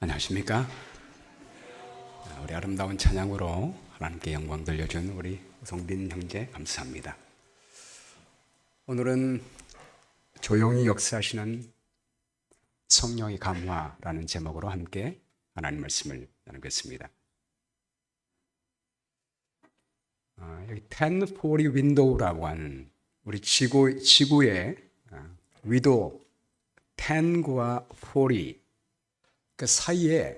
안녕하십니까? 우리 아름다운 찬양으로 하나님께 영광 돌려준 우리 우성빈 형제 감사합니다. 오늘은 조용히 역사하시는 성령의 감화라는 제목으로 함께 하나님 말씀을 나누겠습니다. 여기 1040 윈도우라고 하는 우리 지구의 위도 10과 40 그 사이에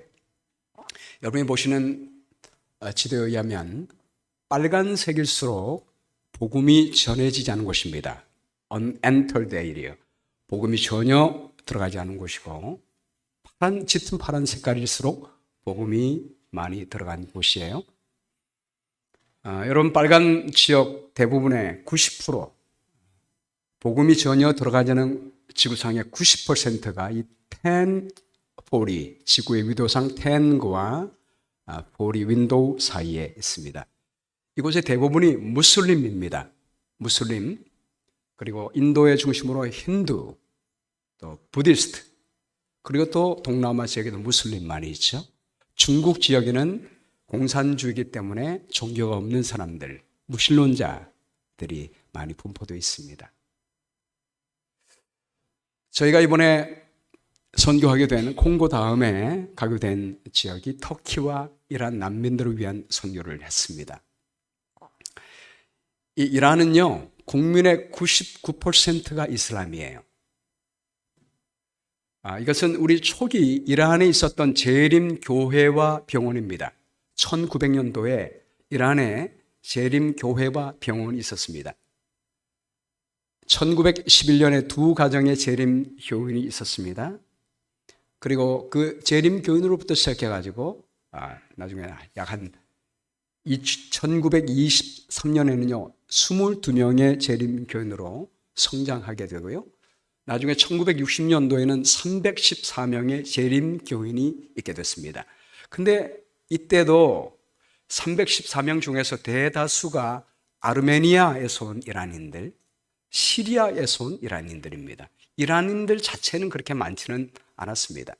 여러분이 보시는 지도에 의하면 빨간색일수록 복음이 전해지지 않은 곳입니다. unentered area. 복음이 전혀 들어가지 않은 곳이고 짙은 파란 색깔일수록 복음이 많이 들어간 곳이에요. 여러분 빨간 지역 대부분의 90% 복음이 전혀 들어가지 않은 지구상의 90%가 이 1040 지구의 위도상 10과 40 윈도우 사이에 있습니다. 이곳의 대부분이 무슬림입니다. 무슬림, 그리고 인도의 중심으로 힌두, 또 부디스트, 그리고 또 동남아 지역에도 무슬림 많이 있죠. 중국 지역에는 공산주의이기 때문에 종교가 없는 사람들, 무신론자들이 많이 분포되어 있습니다. 저희가 이번에 선교하게 된 콩고 다음에 가게 된 지역이 터키와 이란 난민들을 위한 선교를 했습니다. 이 이란은요, 국민의 99%가 이슬람이에요. 이것은 우리 초기 이란에 있었던 재림 교회와 병원입니다. 1900년도에 이란에 재림 교회와 병원이 있었습니다. 1911년에 두 가정의 재림 교인이 있었습니다. 그리고 그 재림 교인으로부터 시작해가지고 나중에 약 한 1923년에는요 22명의 재림 교인으로 성장하게 되고요. 나중에 1960년도에는 314명의 재림 교인이 있게 됐습니다. 근데 이때도 314명 중에서 대다수가 아르메니아에서 온 이란인들, 시리아에서 온 이란인들입니다. 이란인들 자체는 그렇게 많지는 않았습니다.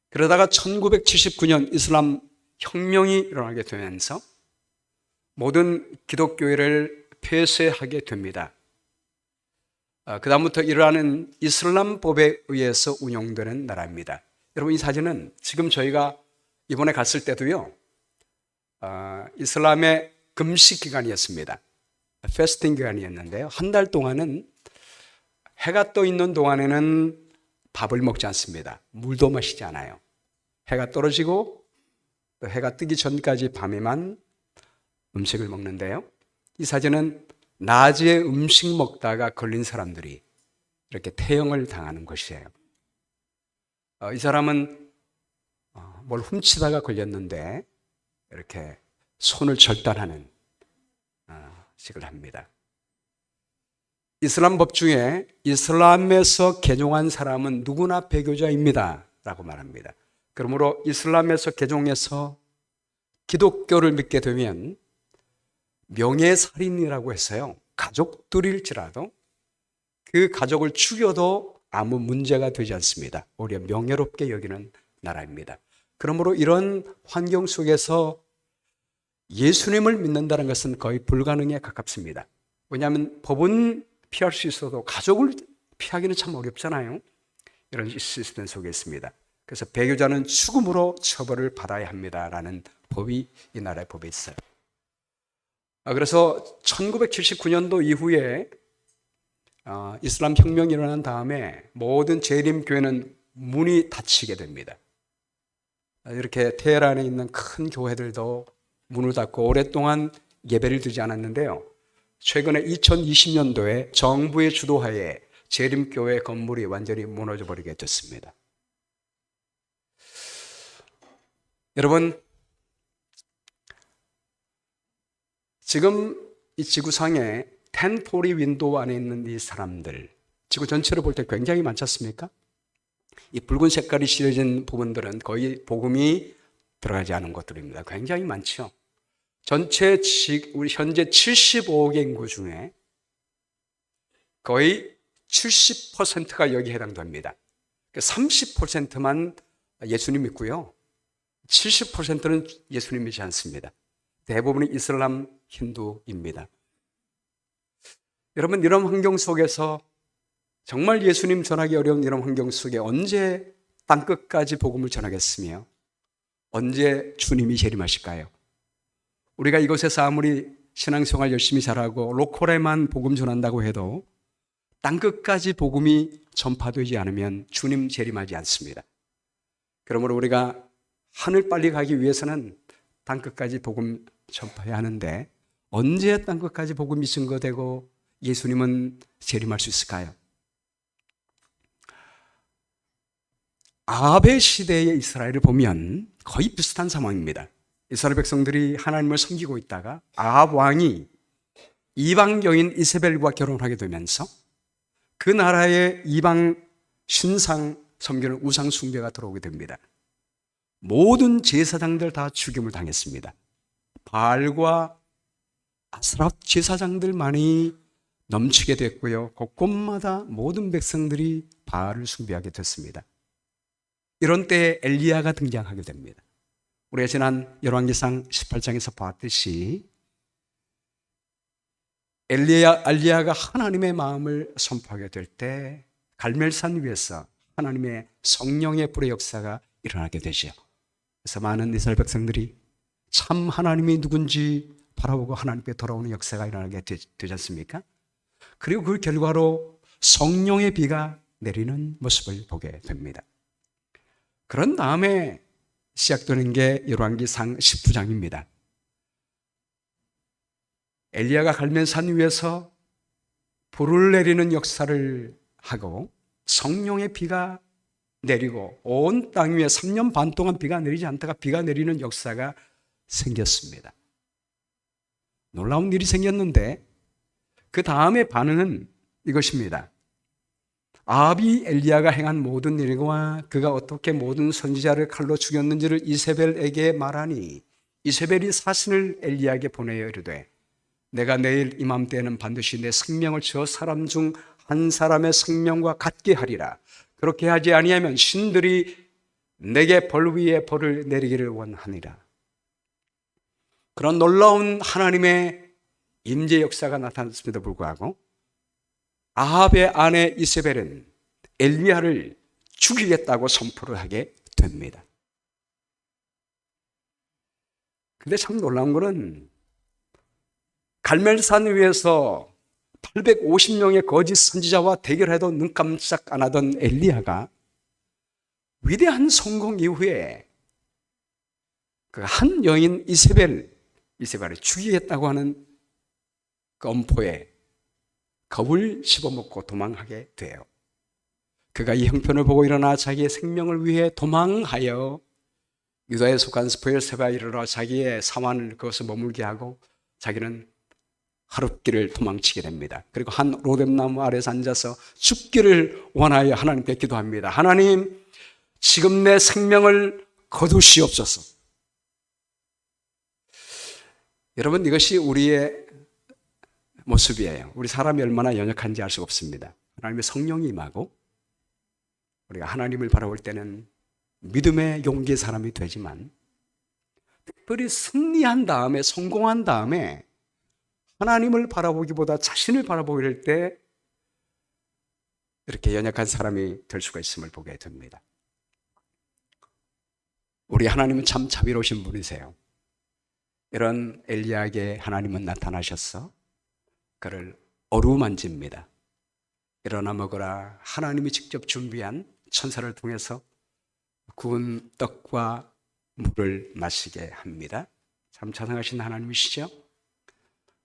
그러다가 1979년 이슬람 혁명이 일어나게 되면서 모든 기독교회를 폐쇄하게 됩니다. 그 다음부터 이란은 이슬람법에 의해서 운영되는 나라입니다. 여러분 이 사진은 지금 저희가 이번에 갔을 때도요 이슬람의 금식 기간이었습니다. 패스팅 기간이었는데요. 한 달 동안은 해가 떠 있는 동안에는 밥을 먹지 않습니다. 물도 마시지 않아요. 해가 떨어지고 또 해가 뜨기 전까지 밤에만 음식을 먹는데요. 이 사진은 낮에 음식 먹다가 걸린 사람들이 이렇게 태형을 당하는 것이에요. 이 사람은 뭘 훔치다가 걸렸는데 이렇게 손을 절단하는 식을 합니다. 이슬람 법 중에 이슬람에서 개종한 사람은 누구나 배교자입니다 라고 말합니다. 그러므로 이슬람에서 개종해서 기독교를 믿게 되면 명예살인이라고 해서요 가족들일지라도 그 가족을 죽여도 아무 문제가 되지 않습니다. 오히려 명예롭게 여기는 나라입니다. 그러므로 이런 환경 속에서 예수님을 믿는다는 것은 거의 불가능에 가깝습니다. 왜냐하면 법은 피할 수 있어도 가족을 피하기는 참 어렵잖아요. 이런 시스템 속에 있습니다. 그래서 배교자는 죽음으로 처벌을 받아야 합니다라는 법이 이 나라의 법에 있어요. 그래서 1979년도 이후에 이슬람 혁명이 일어난 다음에 모든 재림교회는 문이 닫히게 됩니다. 이렇게 테헤란에 있는 큰 교회들도 문을 닫고 오랫동안 예배를 드리지 않았는데요. 최근에 2020년도에 정부의 주도하에 재림교회 건물이 완전히 무너져 버리게 됐습니다. 여러분, 지금 이 지구상에 1040 윈도우 안에 있는 이 사람들, 지구 전체를 볼 때 굉장히 많지 않습니까? 이 붉은 색깔이 칠해진 부분들은 거의 복음이 들어가지 않은 것들입니다. 굉장히 많죠. 전체 우리 현재 75억의 인구 중에 거의 70%가 여기에 해당됩니다. 30%만 예수님 믿고요. 70%는 예수님 믿지 않습니다. 대부분이 이슬람, 힌두입니다. 여러분, 이런 환경 속에서 정말 예수님 전하기 어려운 이런 환경 속에 언제 땅끝까지 복음을 전하겠으며 언제 주님이 재림하실까요? 우리가 이곳에서 아무리 신앙생활 열심히 잘하고 로컬에만 복음 전한다고 해도 땅끝까지 복음이 전파되지 않으면 주님 재림하지 않습니다. 그러므로 우리가 하늘 빨리 가기 위해서는 땅끝까지 복음 전파해야 하는데 언제 땅끝까지 복음이 증거되고 예수님은 재림할 수 있을까요? 아합의 시대의 이스라엘을 보면 거의 비슷한 상황입니다. 이스라엘 백성들이 하나님을 섬기고 있다가 아합 왕이 이방 여인 이세벨과 결혼하게 되면서 그 나라에 이방 신상 섬기는 우상 숭배가 들어오게 됩니다. 모든 제사장들 다 죽임을 당했습니다. 바알과 아스랍 제사장들만이 넘치게 됐고요. 곳곳마다 모든 백성들이 바알을 숭배하게 됐습니다. 이런 때에 엘리야가 등장하게 됩니다. 우리가 지난 열왕기상 18장에서 봤듯이 엘리야가 하나님의 마음을 선포하게 될 때 갈멜산 위에서 하나님의 성령의 불의 역사가 일어나게 되죠. 그래서 많은 이스라엘 백성들이 참 하나님이 누군지 바라보고 하나님께 돌아오는 역사가 일어나게 되지 않습니까? 그리고 그 결과로 성령의 비가 내리는 모습을 보게 됩니다. 그런 다음에 시작되는 게 열왕기상 19장입니다. 엘리야가 갈멜산 위에서 불을 내리는 역사를 하고 성령의 비가 내리고 온 땅 위에 3년 반 동안 비가 내리지 않다가 비가 내리는 역사가 생겼습니다. 놀라운 일이 생겼는데 그 다음의 반응은 이것입니다. 아합이 엘리야가 행한 모든 일과 그가 어떻게 모든 선지자를 칼로 죽였는지를 이세벨에게 말하니 이세벨이 사신을 엘리야에게 보내어 이르되 내가 내일 이맘때에는 반드시 내 생명을 저 사람 중 한 사람의 생명과 같게 하리라. 그렇게 하지 아니하면 신들이 내게 벌 위에 벌을 내리기를 원하니라. 그런 놀라운 하나님의 임재 역사가 나타났음에도 불구하고 아합의 아내 이세벨은 엘리야를 죽이겠다고 선포를 하게 됩니다. 근데 참 놀라운 것은 갈멜산 위에서 850명의 거짓 선지자와 대결해도 눈 깜짝 안 하던 엘리야가 위대한 성공 이후에 그 한 여인 이세벨을 죽이겠다고 하는 그 엄포에 겁을 집어먹고 도망하게 돼요. 그가 이 형편을 보고 일어나 자기의 생명을 위해 도망하여 유다에 속한 스보엘세바에 이르러 자기의 사환을 그것을 머물게 하고 자기는 하룻길을 도망치게 됩니다. 그리고 한 로뎀나무 아래서 앉아서 죽기를 원하여 하나님께 기도합니다. 하나님, 지금 내 생명을 거두시옵소서. 여러분, 이것이 우리의 모습이에요. 우리 사람이 얼마나 연약한지 알 수 없습니다. 하나님의 성령이 임하고 우리가 하나님을 바라볼 때는 믿음의 용기의 사람이 되지만 특별히 승리한 다음에 성공한 다음에 하나님을 바라보기보다 자신을 바라보게 될 때 이렇게 연약한 사람이 될 수가 있음을 보게 됩니다. 우리 하나님은 참 자비로우신 분이세요. 이런 엘리야에게 하나님은 나타나셔서 그를 어루만집니다. 일어나 먹어라. 하나님이 직접 준비한 천사를 통해서 구운 떡과 물을 마시게 합니다. 참 자상하신 하나님이시죠?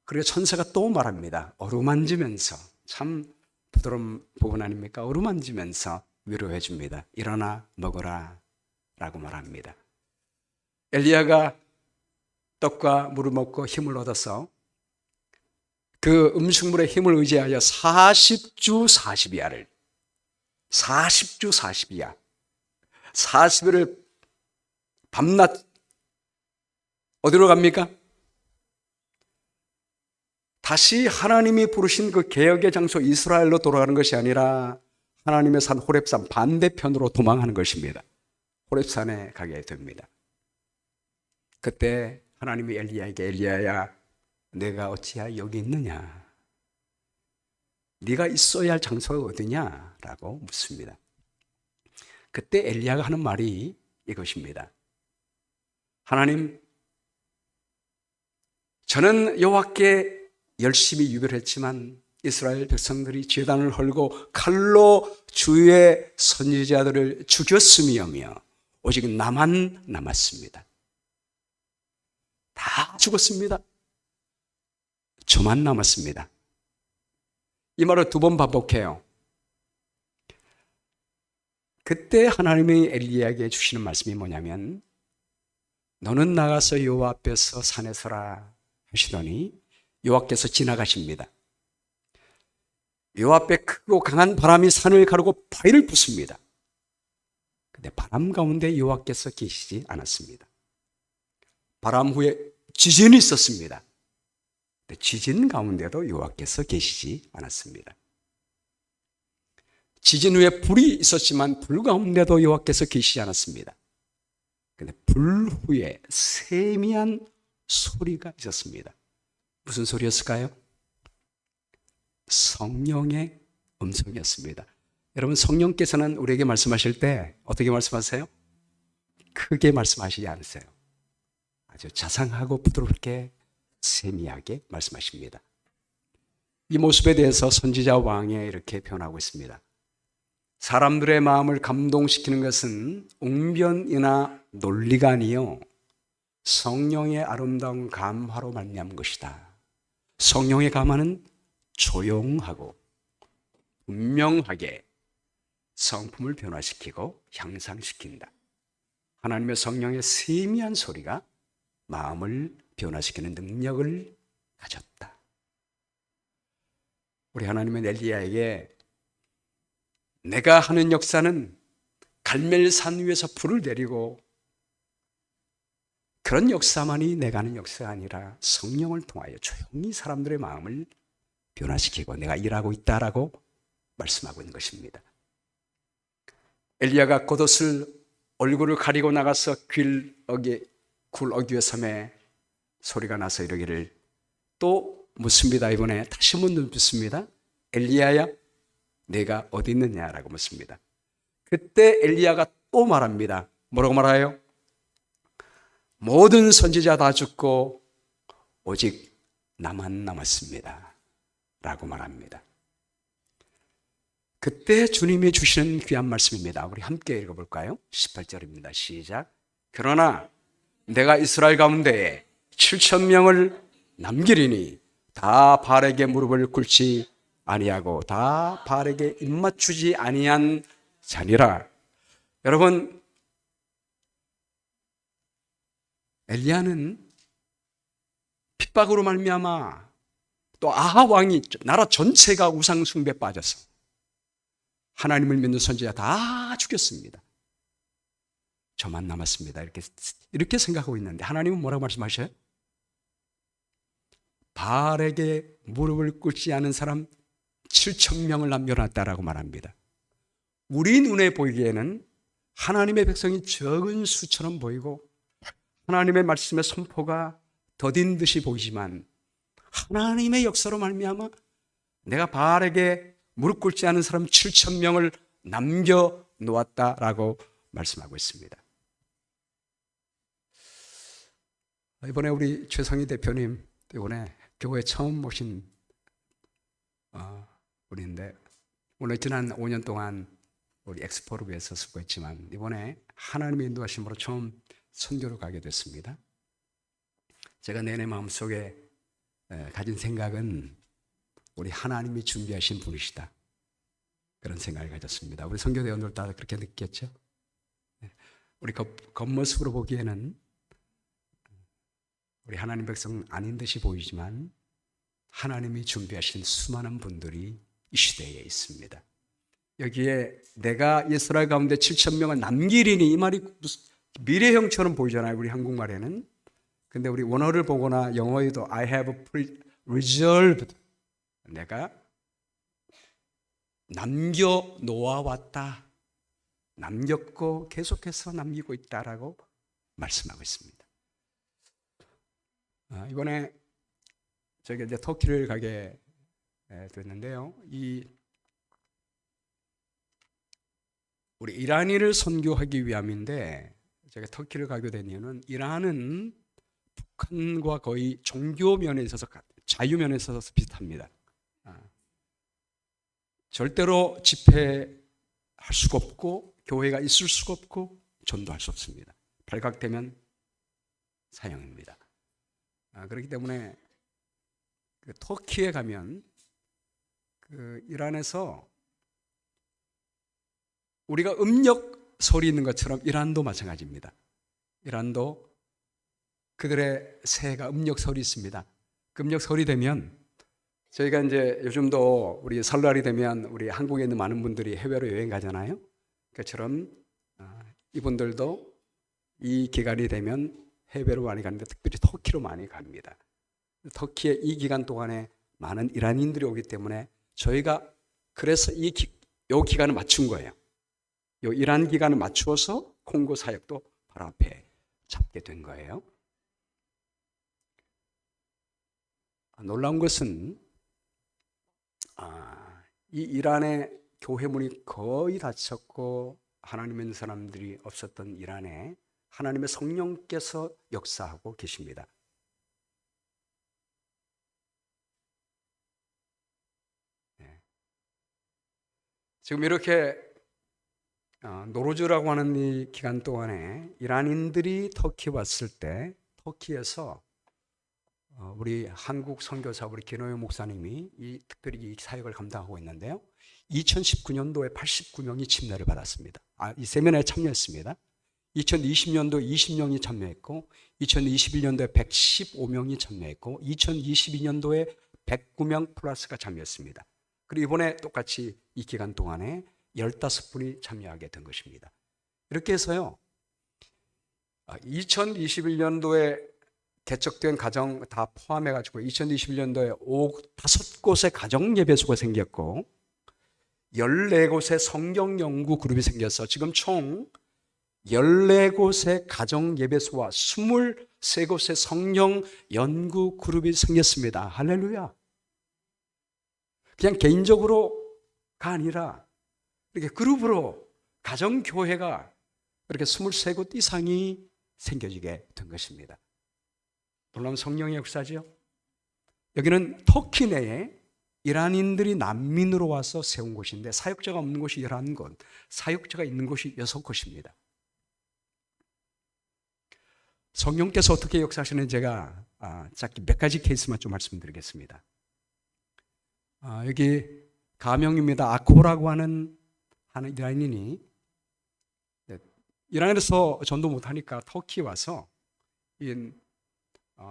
그리고 천사가 또 말합니다. 어루만지면서, 참 부드러운 부분 아닙니까? 어루만지면서 위로해 줍니다. 일어나 먹어라 라고 말합니다. 엘리야가 떡과 물을 먹고 힘을 얻어서 그 음식물의 힘을 의지하여 40주 40야를 40주 40야 40일을 밤낮 어디로 갑니까? 다시 하나님이 부르신 그 개혁의 장소 이스라엘로 돌아가는 것이 아니라 하나님의 산 호렙산 반대편으로 도망하는 것입니다. 호렙산에 가게 됩니다. 그때 하나님이 엘리야에게 엘리야야 내가 어찌하여 여기 있느냐? 네가 있어야 할 장소가 어디냐? 라고 묻습니다. 그때 엘리야가 하는 말이 이것입니다. 하나님, 저는 여호와께 열심히 유별했지만 이스라엘 백성들이 제단을 헐고 칼로 주의 선지자들을 죽였음이오며 오직 나만 남았습니다. 다 죽었습니다. 저만 남았습니다. 이 말을 2번 반복해요. 그때 하나님이 엘리야에게 주시는 말씀이 뭐냐면 너는 나가서 여호와 앞에서 산에 서라 하시더니 여호와께서 지나가십니다. 여호와 앞에 크고 강한 바람이 산을 가르고 바위를 부숩니다. 근데 바람 가운데 여호와께서 계시지 않았습니다. 바람 후에 지진이 있었습니다. 근데 지진 가운데도 여호와께서 계시지 않았습니다. 지진 후에 불이 있었지만 불 가운데도 여호와께서 계시지 않았습니다. 근데 불 후에 세미한 소리가 있었습니다. 무슨 소리였을까요? 성령의 음성이었습니다. 여러분, 성령께서는 우리에게 말씀하실 때 어떻게 말씀하세요? 크게 말씀하시지 않으세요. 아주 자상하고 부드럽게 세미하게 말씀하십니다. 이 모습에 대해서 선지자 왕에 이렇게 표현하고 있습니다. 사람들의 마음을 감동시키는 것은 웅변이나 논리가 아니요 성령의 아름다운 감화로 말미암은 것이다. 성령의 감화는 조용하고 분명하게 성품을 변화시키고 향상시킨다. 하나님의 성령의 세미한 소리가 마음을 변화시키는 능력을 가졌다. 우리 하나님은 엘리야에게 내가 하는 역사는 갈멜산 위에서 불을 내리고 그런 역사만이 내가 하는 역사가 아니라 성령을 통하여 조용히 사람들의 마음을 변화시키고 내가 일하고 있다라고 말씀하고 있는 것입니다. 엘리야가 겉옷을 얼굴을 가리고 나가서 굴 어귀의 섬에 소리가 나서 이러기를 또 묻습니다. 이번에 다시 묻습니다. 엘리야야 내가 어디 있느냐라고 묻습니다. 그때 엘리야가 또 말합니다. 뭐라고 말해요? 모든 선지자 다 죽고 오직 나만 남았습니다 라고 말합니다. 그때 주님이 주시는 귀한 말씀입니다. 우리 함께 읽어볼까요? 18절입니다. 시작. 그러나 내가 이스라엘 가운데에 7,000명을 남기리니 다 바알에게 무릎을 꿇지 아니하고 다 바알에게 입맞추지 아니한 자니라. 여러분, 엘리야는 핍박으로 말미암아 또 아하 왕이 나라 전체가 우상 숭배에 빠져서 하나님을 믿는 선지자 다 죽였습니다. 저만 남았습니다. 이렇게 생각하고 있는데 하나님은 뭐라고 말씀하셔요? 바알에게 무릎을 꿇지 않은 사람 7,000명을 남겨놨다라고 말합니다. 우리 눈에 보이기에는 하나님의 백성이 적은 수처럼 보이고 하나님의 말씀의 선포가 더딘 듯이 보이지만 하나님의 역사로 말미암아 내가 바알에게 무릎 꿇지 않은 사람 7,000명을 남겨놓았다라고 말씀하고 있습니다. 이번에 우리 최성희 대표님 이번에 교회에 처음 오신 분인데 오늘 지난 5년 동안 우리 엑스포를 위해서 수고했지만 이번에 하나님의 인도하심으로 처음 선교를 가게 됐습니다. 제가 내내 마음속에 가진 생각은 우리 하나님이 준비하신 분이시다. 그런 생각을 가졌습니다. 우리 선교대원들 다 그렇게 느꼈죠? 우리 겉모습으로 보기에는 우리 하나님 백성 아닌 듯이 보이지만 하나님이 준비하신 수많은 분들이 이 시대에 있습니다. 여기에 내가 이스라엘 가운데 7,000명을 남기리니 이 말이 미래형처럼 보이잖아요. 우리 한국말에는. 근데 우리 원어를 보거나 영어에도 I have reserved 내가 남겨 놓아왔다. 남겼고 계속해서 남기고 있다라고 말씀하고 있습니다. 이번에 저기 이제 터키를 가게 됐는데요. 우리 이란인을 선교하기 위함인데 제가 터키를 가게 된 이유는 이란은 북한과 거의 종교 면에 있어서 자유 면에 있어서 비슷합니다. 절대로 집회할 수가 없고 교회가 있을 수가 없고 전도할 수 없습니다. 발각되면 사형입니다. 그렇기 때문에 터키에 가면 이란에서 우리가 음력설이 있는 것처럼 이란도 마찬가지입니다. 이란도 그들의 새해가 음력설이 있습니다. 그 음력설이 되면 저희가 이제 요즘도 우리 설날이 되면 우리 한국에 있는 많은 분들이 해외로 여행 가잖아요. 그처럼 이분들도 이 기간이 되면 해외로 많이 가는데 특별히 터키로 많이 갑니다. 터키에 이 기간 동안에 많은 이란인들이 오기 때문에 저희가 그래서 이 기간을 맞춘 거예요. 이 이란 기간을 맞추어서 콩고 사역도 바로 앞에 잡게 된 거예요. 놀라운 것은 이 이란의 교회문이 거의 닫혔고 하나님 믿는 사람들이 없었던 이란에 하나님의 성령께서 역사하고 계십니다. 지금 이렇게 노르즈라고 하는 이 기간 동안에 이란인들이 터키 왔을 때 터키에서 우리 한국 선교사 우리 김호영 목사님이 특별히 이 사역을 감당하고 있는데요. 2019년도에 89명이 침례를 받았습니다. 이 세미나에 참여했습니다. 2020년도 20명이 참여했고 2021년도에 115명이 참여했고 2022년도에 109명 플러스가 참여했습니다. 그리고 이번에 똑같이 이 기간 동안에 15분이 참여하게 된 것입니다. 이렇게 해서요 2021년도에 개척된 가정 다 포함해가지고 2021년도에 5곳의 가정 예배소가 생겼고 14곳의 성경 연구 그룹이 생겨서 지금 총 14곳의 가정 예배소와 23곳의 성경 연구 그룹이 생겼습니다. 할렐루야. 그냥 개인적으로가 아니라 이렇게 그룹으로 가정교회가 이렇게 23곳 이상이 생겨지게 된 것입니다. 놀라운 성령의 역사죠. 여기는 터키 내에 이란인들이 난민으로 와서 세운 곳인데 사역자가 없는 곳이 11곳, 사역자가 있는 곳이 6곳입니다. 성령께서 어떻게 역사하시는지 제가 짧게 몇 가지 케이스만 좀 말씀드리겠습니다. 여기 가명입니다. 아코라고 하는 이란인이 이란에서 전도 못하니까 터키 와서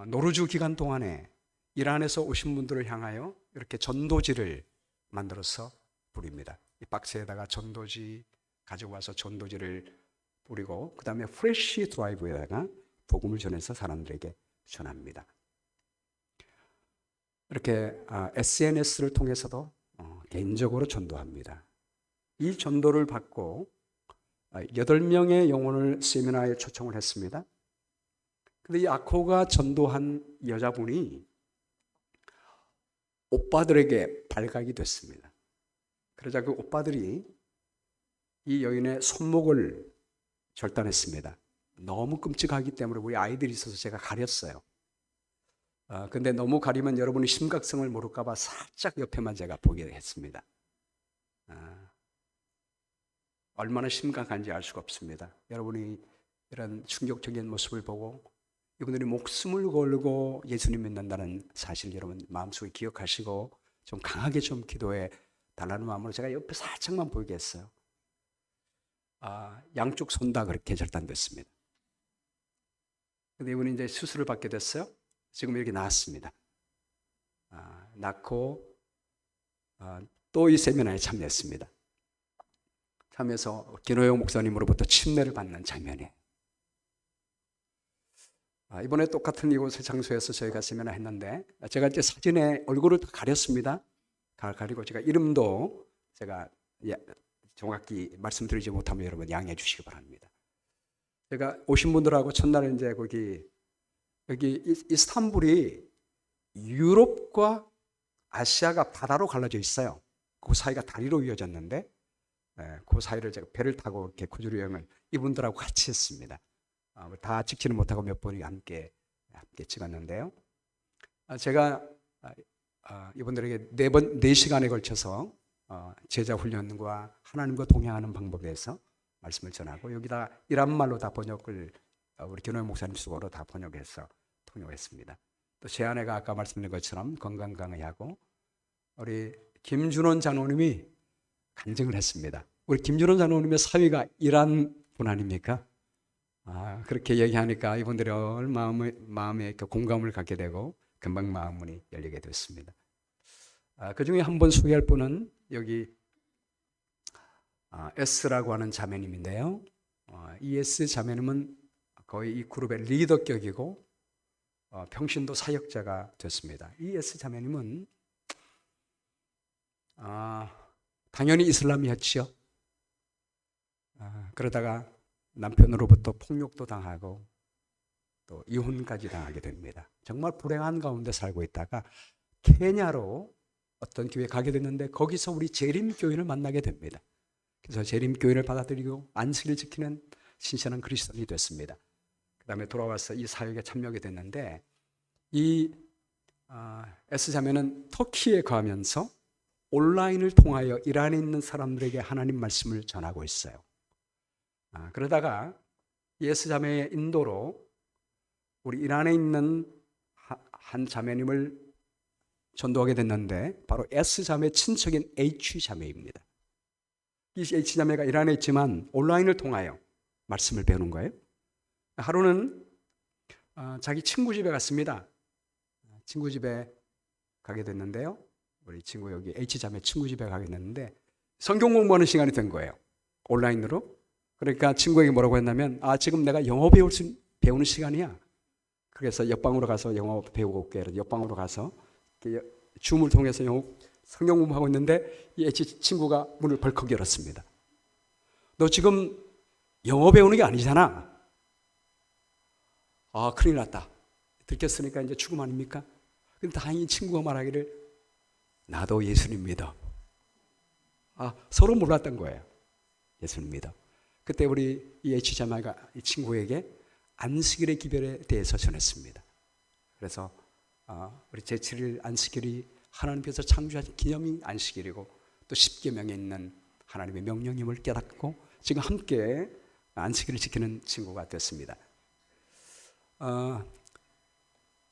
노르즈 기간 동안에 이란에서 오신 분들을 향하여 이렇게 전도지를 만들어서 뿌립니다. 이 박스에다가 전도지 가지고 와서 전도지를 뿌리고 그 다음에 프레쉬 드라이브에다가 복음을 전해서 사람들에게 전합니다. 이렇게 SNS를 통해서도 개인적으로 전도합니다. 이 전도를 받고 8명의 영혼을 세미나에 초청을 했습니다. 근데 이 아코가 전도한 여자분이 오빠들에게 발각이 됐습니다. 그러자 그 오빠들이 이 여인의 손목을 절단했습니다. 너무 끔찍하기 때문에 우리 아이들이 있어서 제가 가렸어요. 근데 너무 가리면 여러분이 심각성을 모를까 봐 살짝 옆에만 제가 보게 했습니다. 얼마나 심각한지 알 수가 없습니다. 여러분이 이런 충격적인 모습을 보고 이분들이 목숨을 걸고 예수님 믿는다는 사실 여러분 마음속에 기억하시고 좀 강하게 좀 기도해 달라는 마음으로 제가 옆에 살짝만 보이게 했어요. 양쪽 손 다 그렇게 절단됐습니다. 근데 이분이 이제 수술을 받게 됐어요. 지금 이렇게 나왔습니다. 낳고 또 이 세미나에 참여했습니다. 참여해서 김호영 목사님으로부터 침례를 받는 장면이에요. 이번에 똑같은 이곳의 장소에서 저희가 세미나 했는데 제가 이제 사진에 얼굴을 가렸습니다. 가리고 제가 이름도 제가 정확히 말씀드리지 못하면 여러분 양해해 주시기 바랍니다. 제가 오신 분들하고 첫날에 이제 여기 이스탄불이 유럽과 아시아가 바다로 갈라져 있어요. 그 사이가 다리로 이어졌는데 그 사이를 제가 배를 타고 이렇게 구조리 여행을 이분들하고 같이 했습니다. 다 찍지는 못하고 몇 분이 함께 찍었는데요. 제가 이분들에게 4시간에 걸쳐서 제자 훈련과 하나님과 동행하는 방법에 대해서 말씀을 전하고 여기다 이란 말로 다 번역을 우리 견호영 목사님 수고로 다 번역해서 통역했습니다. 또 제 아내가 아까 말씀드린 것처럼 건강 강의하고 우리 김준원 장로님이 간증을 했습니다. 우리 김준원 장로님의 사위가 이란 분 아닙니까? 그렇게 얘기하니까 이분들이 마음에 이렇게 공감을 갖게 되고 금방 마음문이 열리게 됐습니다. 그 중에 한 번 소개할 분은 여기 S라고 하는 자매님인데요. 이 S 자매님은 거의 이 그룹의 리더격이고 평신도 사역자가 됐습니다. 이 S 자매님은 당연히 이슬람이었지요. 그러다가 남편으로부터 폭력도 당하고 또 이혼까지 당하게 됩니다. 정말 불행한 가운데 살고 있다가 케냐로 어떤 교회에 가게 됐는데 거기서 우리 재림교인을 만나게 됩니다. 그래서 재림교인을 받아들이고 안식일을 지키는 신실한 그리스도인이 됐습니다. 그 다음에 돌아와서 이 사역에 참여하게 됐는데 이 S자매는 터키에 가면서 온라인을 통하여 이란에 있는 사람들에게 하나님 말씀을 전하고 있어요. 그러다가 이 S자매의 인도로 우리 이란에 있는 한 자매님을 전도하게 됐는데 바로 S자매 친척인 H자매입니다. 이 H자매가 이란에 있지만 온라인을 통하여 말씀을 배우는 거예요. 하루는 자기 친구 집에 갔습니다. 친구 집에 가게 됐는데요. 우리 친구 여기 H자매 친구 집에 가게 됐는데 성경 공부하는 시간이 된 거예요. 온라인으로. 그러니까 친구에게 뭐라고 했냐면 지금 내가 영어 배우는 시간이야. 그래서 옆방으로 가서 영어 배우고 올게. 옆방으로 가서 줌을 통해서 성경 공부하고 있는데 이 H 친구가 문을 벌컥 열었습니다. 너 지금 영어 배우는 게 아니잖아. 큰일 났다. 들켰으니까 이제 죽음 아닙니까? 근데 다행히 친구가 말하기를 나도 예수님 믿어. 서로 몰랐던 거예요. 예수님 믿어. 그때 우리 이 H자매가 이 친구에게 안식일의 기별에 대해서 전했습니다. 그래서 우리 제7일 안식일이 하나님께서 창조하신 기념이 안식일이고 또 십계명에 있는 하나님의 명령임을 깨닫고 지금 함께 안식일을 지키는 친구가 됐습니다.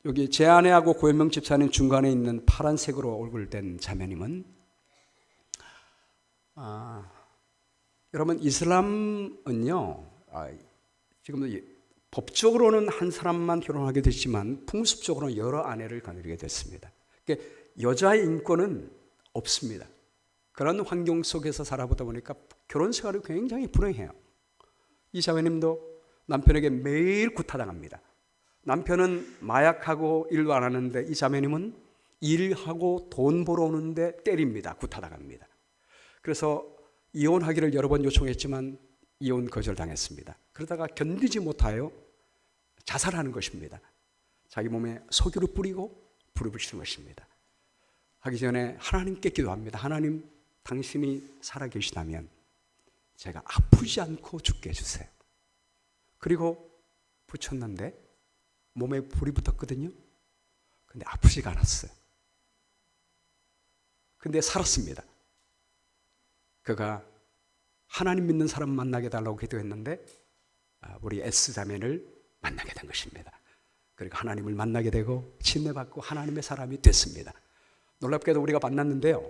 여기 제 아내하고 고현명 집사님 중간에 있는 파란색으로 얼굴 된 자매님은 여러분 이슬람은요 지금 법적으로는 한 사람만 결혼하게 됐지만 풍습적으로는 여러 아내를 거느리게 됐습니다. 그러니까 여자의 인권은 없습니다. 그런 환경 속에서 살아보다 보니까 결혼 생활이 굉장히 불행해요. 이 자매님도 남편에게 매일 구타당합니다. 남편은 마약하고 일도 안 하는데 이 자매님은 일하고 돈 벌어 오는데 때립니다. 구타당합니다. 그래서 이혼하기를 여러 번 요청했지만 이혼 거절당했습니다. 그러다가 견디지 못하여 자살하는 것입니다. 자기 몸에 석유를 뿌리고 불을 붙이는 것입니다. 하기 전에 하나님께 기도합니다. 하나님, 당신이 살아계시다면 제가 아프지 않고 죽게 해주세요. 그리고 붙였는데 몸에 불이 붙었거든요. 근데 아프지가 않았어요. 근데 살았습니다. 그가 하나님 믿는 사람 만나게 달라고 기도했는데 우리 S자매를 만나게 된 것입니다. 그리고 하나님을 만나게 되고 침례받고 하나님의 사람이 됐습니다. 놀랍게도 우리가 만났는데요.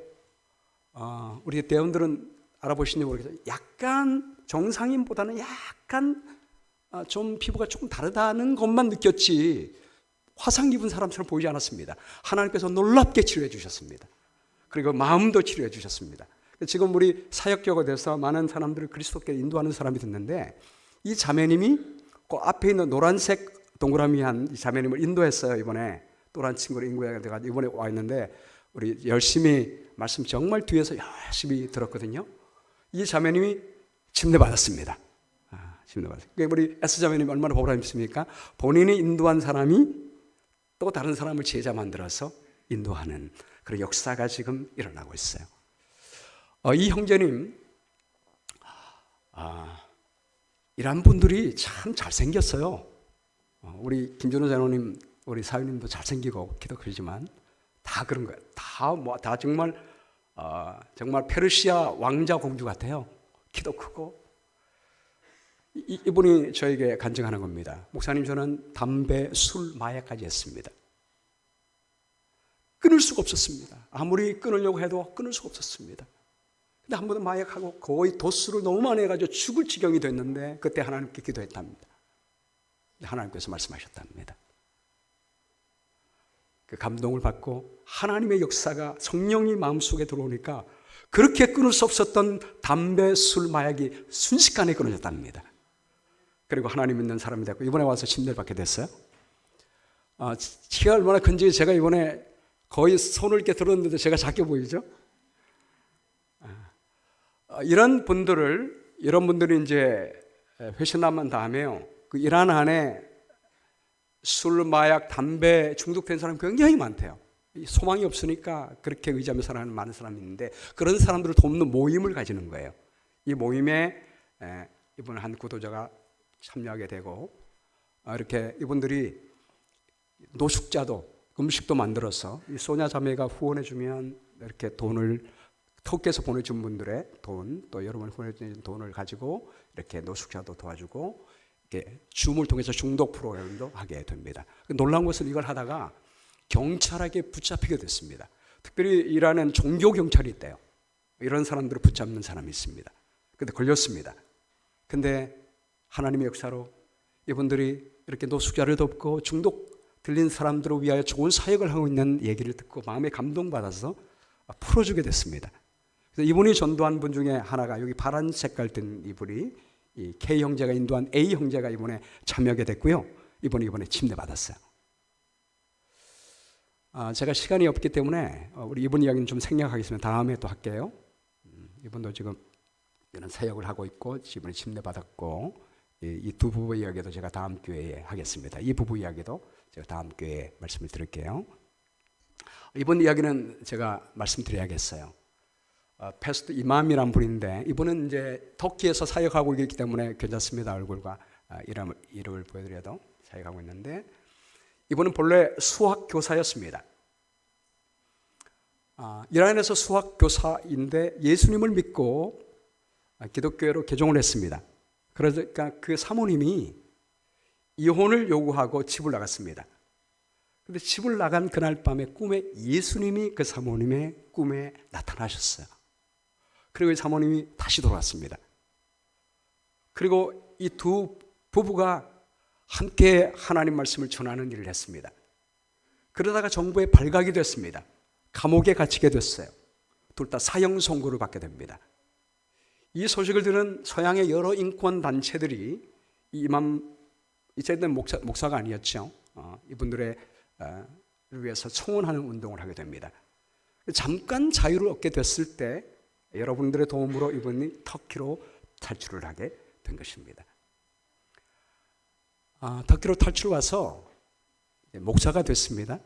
우리 대원들은 알아보시는지 모르겠어요. 약간 정상인보다는 약간 좀 피부가 조금 다르다는 것만 느꼈지 화상 입은 사람처럼 보이지 않았습니다. 하나님께서 놀랍게 치료해 주셨습니다. 그리고 마음도 치료해 주셨습니다. 지금 우리 사역자가 돼서 많은 사람들을 그리스도께 인도하는 사람이 됐는데 이 자매님이 그 앞에 있는 노란색 동그라미 한 이 자매님을 인도했어요. 이번에 노란 친구를 인도해가지고 이번에 와 있는데 우리 열심히 말씀 정말 뒤에서 열심히 들었거든요. 이 자매님이 침례받았습니다. 침례받았어요. 우리 S 자매님 얼마나 복을 본인이 인도한 사람이 또 다른 사람을 제자 만들어서 인도하는 그런 역사가 지금 일어나고 있어요. 이 형제님, 이런 분들이 참 잘생겼어요. 우리 김준호 장로님, 우리 사위님도 잘생기고 기도 크지만 다 그런 거예요. 다 정말 페르시아 왕자 공주 같아요. 키도 크고. 이분이 저에게 간증하는 겁니다. 목사님, 저는 담배, 술, 마약까지 했습니다. 끊을 수가 없었습니다. 아무리 끊으려고 해도 끊을 수가 없었습니다. 근데 한 번은 마약하고 거의 도수를 너무 많이 해가지고 죽을 지경이 됐는데 그때 하나님께 기도했답니다. 하나님께서 말씀하셨답니다. 그 감동을 받고 하나님의 역사가 성령이 마음속에 들어오니까 그렇게 끊을 수 없었던 담배, 술, 마약이 순식간에 끊어졌답니다. 그리고 하나님 믿는 사람이 됐고 이번에 와서 침례를 받게 됐어요. 키가 얼마나 큰지 제가 이번에 거의 손을 이렇게 들었는데 제가 작게 보이죠? 이런 분들이 이제 회신하면 다음에요. 그 이란 안에 술, 마약, 담배 중독된 사람 굉장히 많대요. 소망이 없으니까 그렇게 의지하며 살아가는 많은 사람이 있는데 그런 사람들을 돕는 모임을 가지는 거예요. 이 모임에 이번 한 구도자가 참여하게 되고 이렇게 이분들이 노숙자도 음식도 만들어서 이 소냐 자매가 후원해 주면 이렇게 돈을 터키에서 보내준 분들의 돈, 또 여러분이 후원해준 돈을 가지고 이렇게 노숙자도 도와주고 이렇게 줌을 통해서 중독 프로그램도 하게 됩니다. 놀라운 것은 이걸 하다가 경찰에게 붙잡히게 됐습니다. 특별히 이란은 종교 경찰이 있대요. 이런 사람들을 붙잡는 사람이 있습니다. 근데 걸렸습니다. 근데 하나님의 역사로 이분들이 이렇게 노숙자를 돕고 중독 들린 사람들을 위하여 좋은 사역을 하고 있는 얘기를 듣고 마음에 감동받아서 풀어주게 됐습니다. 그래서 이분이 전도한 분 중에 하나가 여기 파란 색깔 든 이분이 이 K 형제가 인도한 A 형제가 이번에 참여하게 됐고요. 이분이 이번에 침례받았어요. 제가 시간이 없기 때문에 우리 이분 이야기는 좀 생략하겠습니다. 다음에 또 할게요. 이분도 지금 이런 사역을 하고 있고 이번에 침례받았고 이 두 부부 이야기도 제가 다음 기회에 하겠습니다. 이 부부 이야기도 제가 다음 기회에 말씀을 드릴게요. 이번 이야기는 제가 말씀드려야겠어요. 패스트 이맘이란 분인데 이분은 이제 터키에서 사역하고 있기 때문에 괜찮습니다. 얼굴과 이름을 보여드려도 사역하고 있는데 이분은 본래 수학 교사였습니다. 이란에서 수학 교사인데 예수님을 믿고 기독교로 개종을 했습니다. 그러니까 그 사모님이 이혼을 요구하고 집을 나갔습니다. 근데 집을 나간 그날 밤에 꿈에 예수님이 그 사모님의 꿈에 나타나셨어요. 그리고 이 사모님이 다시 돌아왔습니다. 그리고 이 두 부부가 함께 하나님 말씀을 전하는 일을 했습니다. 그러다가 정부에 발각이 됐습니다. 감옥에 갇히게 됐어요. 둘 다 사형 선고를 받게 됩니다. 이 소식을 들은 서양의 여러 인권 단체들이 이제는 목사가 아니었죠. 이분들을 위해서 청원하는 운동을 하게 됩니다. 잠깐 자유를 얻게 됐을 때 여러분들의 도움으로 이분이 터키로 탈출을 하게 된 것입니다. 터키로 탈출 와서 목사가 됐습니다.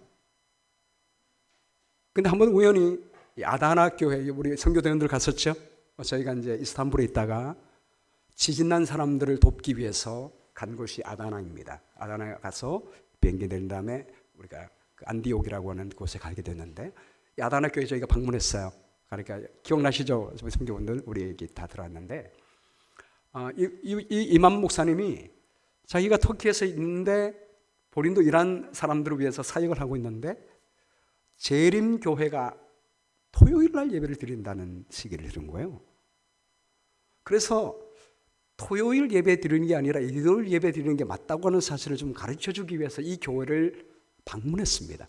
근데 한번 우연히 아다나 교회, 우리 선교대원들 갔었죠. 저희가 이제 이스탄불에 있다가 지진난 사람들을 돕기 위해서 간 곳이 아다나입니다. 아다나에 가서 비행기 내린 다음에 우리가 안디옥이라고 하는 곳에 가게 됐는데 이 아다나 교회 저희가 방문했어요. 그러니까 기억나시죠? 선교원들 우리 얘기 다 들어왔는데 이맘 목사님이 자기가 터키에서 있는데 본인도 이란 사람들을 위해서 사역을 하고 있는데 재림 교회가 토요일 날 예배를 드린다는 시기를 들은 거예요. 그래서 토요일 예배 드리는 게 아니라 일요일 예배 드리는 게 맞다고 하는 사실을 좀 가르쳐 주기 위해서 이 교회를 방문했습니다.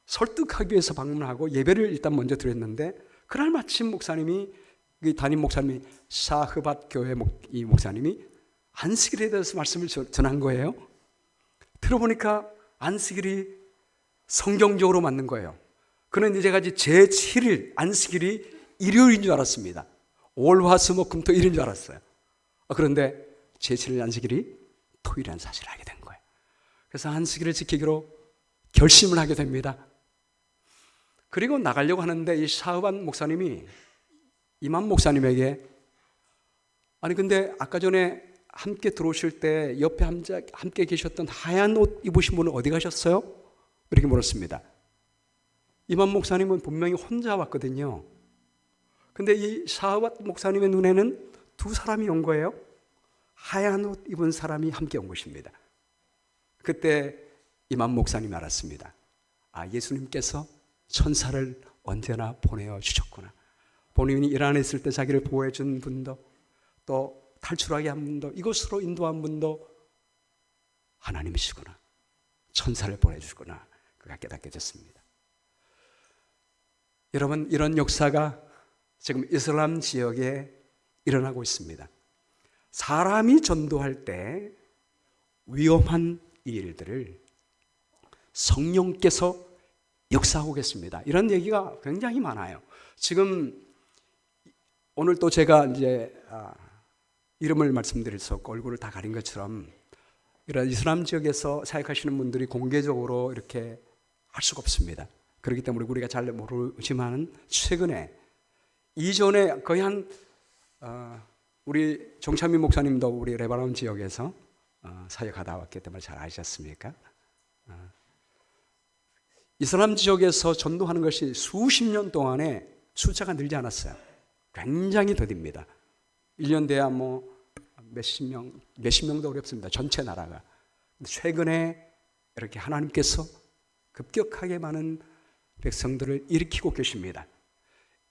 설득하기 위해서 방문하고 예배를 일단 먼저 드렸는데 그날 마침 목사님이 담임 목사님이 사흐밧 교회 이 목사님이 안식일에 대해서 말씀을 전한 거예요. 들어보니까 안식일이 성경적으로 맞는 거예요. 그는 이제까지 제7일 안식일이 일요일인 줄 알았습니다. 월, 화, 수, 목, 금, 토 일인 줄 알았어요. 그런데 제7일 안식일이 토요일이라는 사실을 알게 된 거예요. 그래서 안식일을 지키기로 결심을 하게 됩니다. 그리고 나가려고 하는데 이 샤흐반 목사님이 이만 목사님에게, 아니 근데 아까 전에 함께 들어오실 때 옆에 함께 계셨던 하얀 옷 입으신 분은 어디 가셨어요? 이렇게 물었습니다. 이만 목사님은 분명히 혼자 왔거든요. 근데 이 샤흐반 목사님의 눈에는 두 사람이 온 거예요. 하얀 옷 입은 사람이 함께 온 것입니다. 그때 이만 목사님이 알았습니다. 예수님께서 천사를 언제나 보내어 주셨구나. 본인이 일 안에 있을 때 자기를 보호해 준 분도, 또 탈출하게 한 분도, 이곳으로 인도한 분도 하나님이시구나. 천사를 보내주시구나. 그가 깨닫게 됐습니다. 여러분, 이런 역사가 지금 이슬람 지역에 일어나고 있습니다. 사람이 전도할 때 위험한 일들을 성령께서 역사하고 계십니다. 이런 얘기가 굉장히 많아요. 지금 오늘 또 제가 이제 이름을 말씀드릴 수 없고 얼굴을 다 가린 것처럼 이런 이슬람 지역에서 사역하시는 분들이 공개적으로 이렇게 할 수가 없습니다. 그렇기 때문에 우리가 잘 모르지만 최근에 이전에 거의 우리 정찬민 목사님도 우리 레바논 지역에서 사역하다 왔기 때문에 잘 아시겠습니까? 이슬람 지역에서 전도하는 것이 수십 년 동안에 숫자가 늘지 않았어요. 굉장히 더딥니다. 1년 돼야 몇십 명도 어렵습니다. 전체 나라가. 최근에 이렇게 하나님께서 급격하게 많은 백성들을 일으키고 계십니다.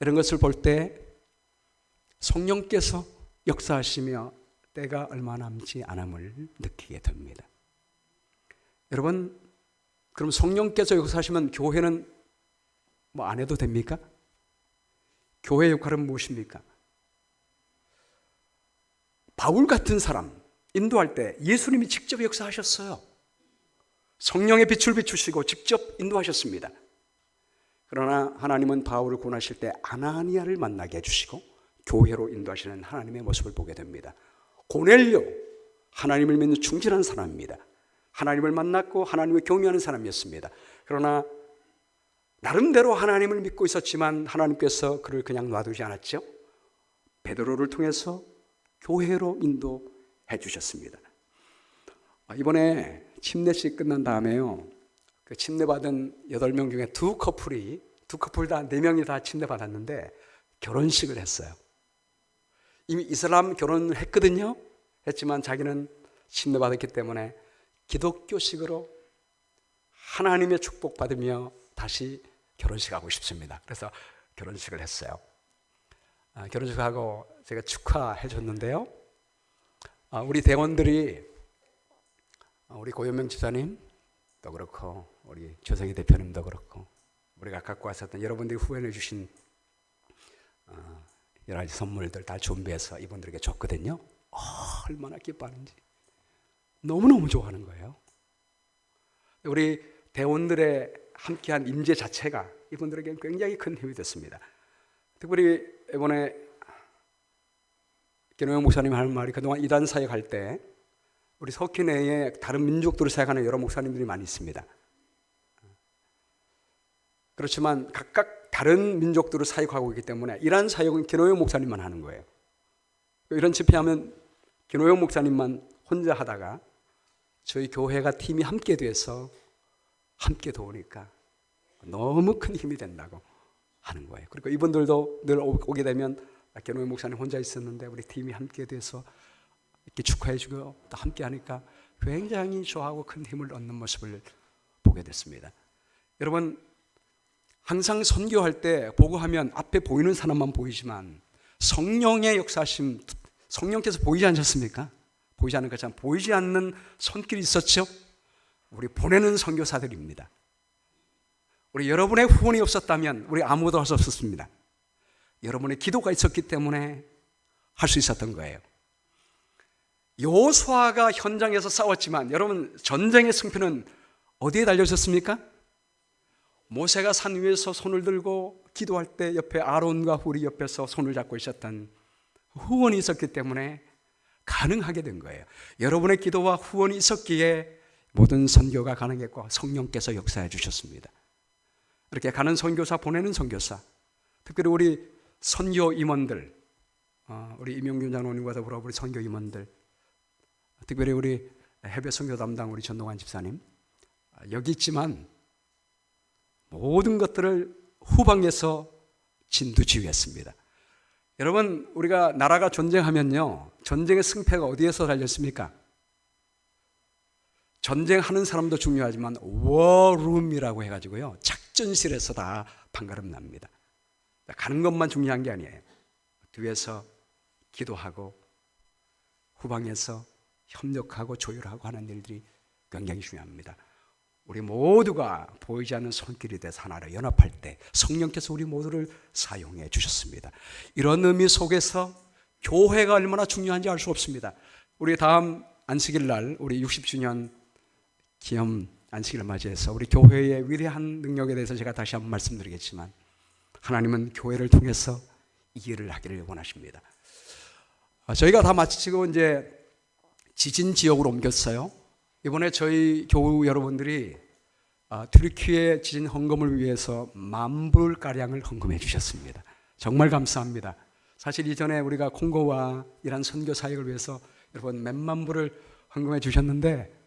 이런 것을 볼 때 성령께서 역사하시며 때가 얼마 남지 않음을 느끼게 됩니다. 여러분, 그럼 성령께서 역사하시면 교회는 안 해도 됩니까? 교회의 역할은 무엇입니까? 바울 같은 사람 인도할 때 예수님이 직접 역사하셨어요. 성령의 빛을 비추시고 직접 인도하셨습니다. 그러나 하나님은 바울을 구원하실 때 아나니아를 만나게 해주시고 교회로 인도하시는 하나님의 모습을 보게 됩니다. 고넬료, 하나님을 믿는 충실한 사람입니다. 하나님을 만났고 하나님을 경외하는 사람이었습니다. 그러나 나름대로 하나님을 믿고 있었지만 하나님께서 그를 그냥 놔두지 않았죠. 베드로를 통해서 교회로 인도해 주셨습니다. 이번에 침례식 끝난 다음에요, 그 침례받은 8명 중에 두 커플 다 4명이 다 침례받았는데 결혼식을 했어요. 이미 이슬람 결혼을 했거든요. 했지만 자기는 침례받았기 때문에 기독교식으로 하나님의 축복받으며 다시 결혼식하고 싶습니다. 그래서 결혼식을 했어요. 결혼식하고 제가 축하해 줬는데요, 우리 대원들이 우리 고현명 집사님도 그렇고 우리 조성희 대표님도 그렇고 우리가 갖고 왔었던 여러분들이 후원해 주신 여러 가지 선물들 다 준비해서 이분들에게 줬거든요. 얼마나 기뻐하는지 너무너무 좋아하는 거예요. 우리 대원들의 함께한 임재 자체가 이분들에게 굉장히 큰 힘이 됐습니다. 특별히 이번에 김호영 목사님 하는 말이, 그동안 이단 사역할 때 우리 석희 내에 다른 민족들을 사역하는 여러 목사님들이 많이 있습니다. 그렇지만 각각 다른 민족들을 사역하고 있기 때문에 이러한 사역은 김호영 목사님만 하는 거예요. 이런 집회하면 김호영 목사님만 혼자 하다가 저희 교회가 팀이 함께 돼서 함께 도우니까 너무 큰 힘이 된다고 하는 거예요. 그리고 이분들도 늘 오게 되면 김호영 목사님 혼자 있었는데 우리 팀이 함께 돼서 이렇게 축하해주고 또 함께 하니까 굉장히 좋아하고 큰 힘을 얻는 모습을 보게 됐습니다. 여러분, 항상 선교할 때 보고하면 앞에 보이는 사람만 보이지만 성령의 역사하심, 성령께서 보이지 않으셨습니까? 보이지 않는 것처럼 보이지 않는 손길이 있었죠. 우리 보내는 선교사들입니다. 우리 여러분의 후원이 없었다면 우리 아무도 할 수 없었습니다. 여러분의 기도가 있었기 때문에 할 수 있었던 거예요. 여호수아가 현장에서 싸웠지만 여러분, 전쟁의 승패는 어디에 달려 있었습니까? 모세가 산 위에서 손을 들고 기도할 때 옆에 아론과 훌이 옆에서 손을 잡고 있었던 후원이 있었기 때문에 가능하게 된 거예요. 여러분의 기도와 후원이 있었기에 모든 선교가 가능했고 성령께서 역사해 주셨습니다. 이렇게 가는 선교사, 보내는 선교사, 특별히 우리 선교 임원들, 우리 임용균 장로님과 더불어 우리 선교 임원들, 특별히 우리 해외 선교 담당 우리 전동환 집사님, 여기 있지만 모든 것들을 후방에서 진두지휘했습니다. 여러분, 우리가 나라가 전쟁하면요, 전쟁의 승패가 어디에서 달렸습니까? 전쟁하는 사람도 중요하지만 워룸이라고 해가지고요, 작전실에서 다 판가름 납니다. 가는 것만 중요한 게 아니에요. 뒤에서 기도하고 후방에서 협력하고 조율하고 하는 일들이 굉장히 중요합니다. 우리 모두가 보이지 않는 손길이 돼서 하나로 연합할 때 성령께서 우리 모두를 사용해 주셨습니다. 이런 의미 속에서 교회가 얼마나 중요한지 알 수 없습니다. 우리 다음 안식일 날 우리 60주년 기념 안식일을 맞이해서 우리 교회의 위대한 능력에 대해서 제가 다시 한번 말씀드리겠지만, 하나님은 교회를 통해서 이 일을 하기를 원하십니다. 저희가 다 마치고 이제 지진 지역으로 옮겼어요. 이번에 저희 교우 여러분들이 튀르키예 지진 헌금을 위해서 10,000불가량을 헌금해 주셨습니다. 정말 감사합니다. 사실 이전에 우리가 콩고와 이란 선교 사역을 위해서 여러분 몇만 불을 헌금해 주셨는데,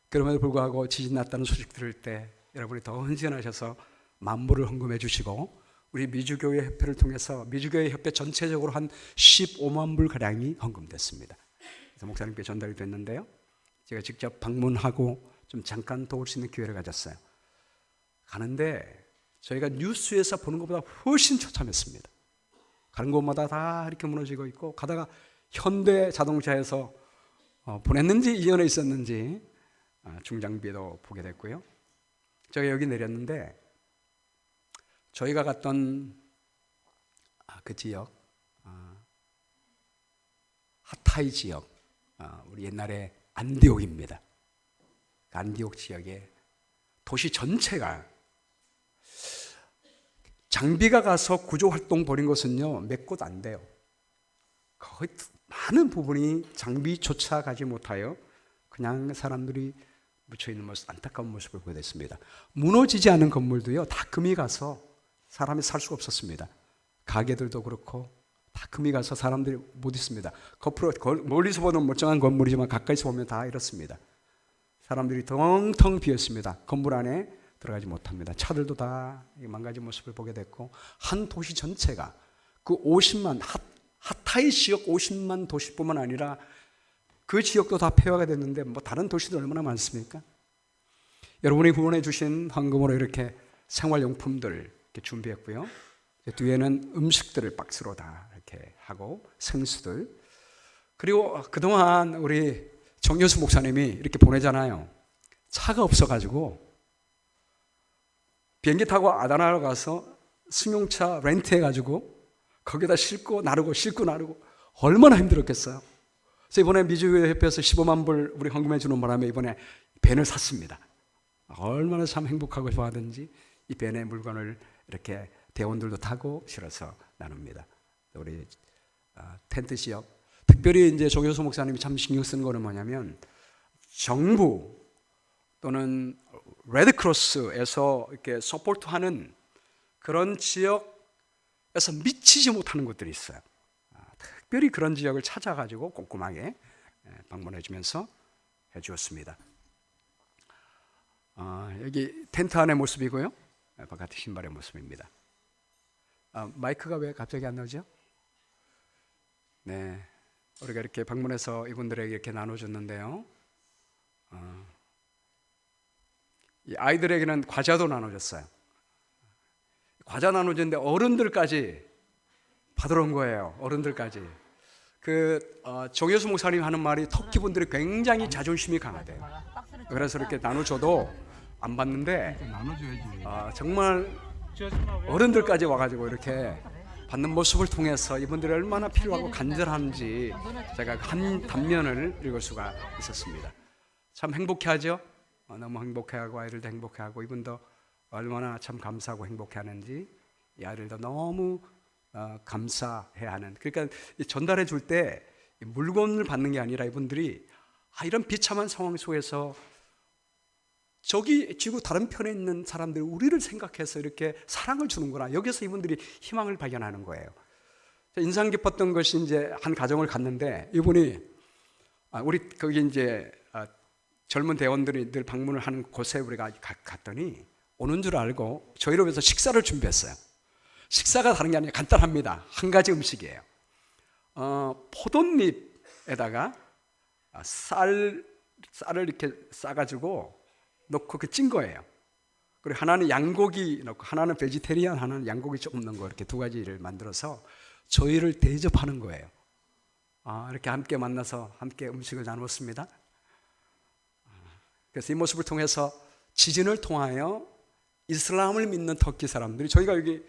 그럼에도 불구하고 지진 났다는 소식 들을 때 여러분이 더 헌신하셔서 10,000불을 헌금해 주시고, 우리 미주교회 협회를 통해서 미주교회 협회 전체적으로 한 15만 불 가량이 헌금됐습니다. 그래서 목사님께 전달이 됐는데요, 제가 직접 방문하고 좀 잠깐 도울 수 있는 기회를 가졌어요. 가는데 저희가 뉴스에서 보는 것보다 훨씬 처참했습니다. 가는 곳마다 다 이렇게 무너지고 있고, 가다가 현대 자동차에서 보냈는지 이전에 있었는지 중장비도 보게 됐고요. 제가 여기 내렸는데 저희가 갔던 그 지역, 하타이 지역, 우리 옛날에 안디옥입니다. 안디옥 지역에 도시 전체가, 장비가 가서 구조활동 벌인 것은요 몇 곳 안 돼요. 거의 많은 부분이 장비조차 가지 못하여 그냥 사람들이 묻혀있는 모습, 안타까운 모습을 보게 됐습니다. 무너지지 않은 건물도요 다 금이 가서 사람이 살 수가 없었습니다. 가게들도 그렇고 다 금이 가서 사람들이 못 있습니다. 멀리서 보는 멀쩡한 건물이지만 가까이서 보면 다 이렇습니다. 사람들이 텅텅 비었습니다. 건물 안에 들어가지 못합니다. 차들도 다 망가진 모습을 보게 됐고, 한 도시 전체가 그 50만 하타이 지역 50만 도시뿐만 아니라 그 지역도 다 폐허가 됐는데 뭐 다른 도시도 얼마나 많습니까? 여러분이 후원해 주신 헌금으로 이렇게 생활용품들 이렇게 준비했고요. 뒤에는 음식들을 박스로 다 이렇게 하고 생수들, 그리고 그동안 우리 정여수 목사님이 이렇게 보내잖아요. 차가 없어가지고 비행기 타고 아다나로 가서 승용차 렌트해가지고 거기다 싣고 나르고 싣고 나르고 얼마나 힘들었겠어요. 그래서 이번에 미주교회 협회에서 15만 불 우리 헌금해 주는 바람에 이번에 밴을 샀습니다. 얼마나 참 행복하고 좋아하든지 이 밴에 물건을 이렇게 대원들도 타고 실어서 나눕니다. 우리 텐트 지역, 특별히 이제 정효수 목사님이 참 신경 쓰는 거는 뭐냐면, 정부 또는 레드크로스에서 이렇게 서포트하는 그런 지역에서 미치지 못하는 곳들이 있어요. 특별히 그런 지역을 찾아가지고 꼼꼼하게 방문해 주면서 해주었습니다. 여기 텐트 안의 모습이고요, 바깥의 신발의 모습입니다. 마이크가 왜 갑자기 안 나오죠? 네, 우리가 이렇게 방문해서 이분들에게 이렇게 나눠줬는데요, 이 아이들에게는 과자도 나눠줬어요. 과자 나눠줬는데 어른들까지 받으러 온 거예요. 어른들까지. 정여수 목사님 하는 말이 터키 분들이 굉장히 자존심이 강하대요. 그래서 이렇게 나눠줘도 안 받는데, 정말 어른들까지 와가지고 이렇게 받는 모습을 통해서 이분들이 얼마나 필요하고 간절한지 제가 한 단면을 읽을 수가 있었습니다. 참 행복해하죠. 너무 행복해하고 아이들도 행복해하고 이분도 얼마나 참 감사하고 행복해하는지 이 아이들도 너무 감사해야 하는. 그러니까 전달해 줄 때 물건을 받는 게 아니라 이분들이 이런 비참한 상황 속에서 저기 지구 다른 편에 있는 사람들이 우리를 생각해서 이렇게 사랑을 주는구나. 여기서 이분들이 희망을 발견하는 거예요. 인상 깊었던 것이 이제 한 가정을 갔는데 이분이 우리 거기 이제 젊은 대원들이 늘 방문을 하는 곳에 우리가 갔더니 오는 줄 알고 저희를 위해서 식사를 준비했어요. 식사가 다른 게 아니라 간단합니다. 한 가지 음식이에요. 포도잎에다가 쌀을 이렇게 싸가지고 넣고 찐 거예요. 그리고 하나는 양고기 넣고 하나는 베지테리안, 하나는 양고기 조금 넣은 거, 이렇게 두 가지를 만들어서 저희를 대접하는 거예요. 이렇게 함께 만나서 함께 음식을 나누었습니다. 그래서 이 모습을 통해서 지진을 통하여 이슬람을 믿는 터키 사람들이, 저희가 여기